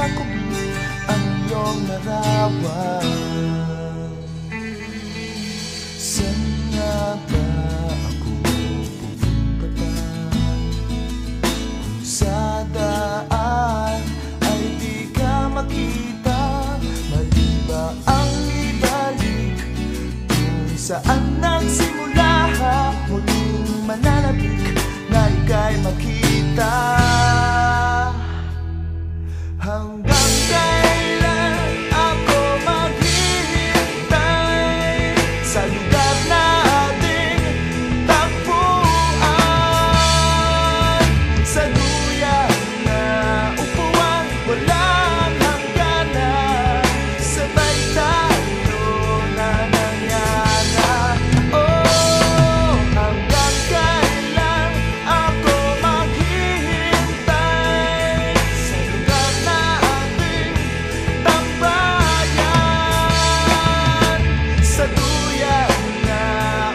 nakubit ang iyong larawan. Saan nga ba ako pupunta? Kung sa daan ay di ka makita, mali ba ang ibalik kung saan nagsimula? Muling mananabik na ika'y makita. Hanggang kailan ako maghihintay sa lugar na ating takbuhan? Sa duyan na upuan, walang hangganan, sabay tayo na nangyana. Oh, hanggang kailan ako maghihintay sa lugar na ating tambayan? Sa duyan na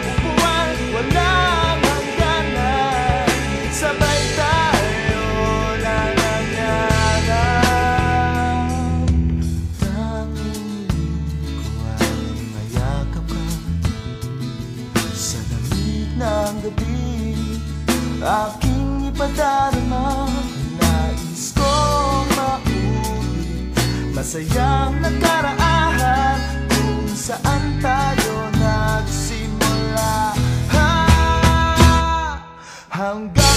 upuan, walang hangganan, sabay tayo na nangyana. Tanging ko ay mayakap ka sa lamig ng gabi, aking ipadarama. Nais kong maulit masayang nakaraan kung saan tayo nagsimula. Hanggang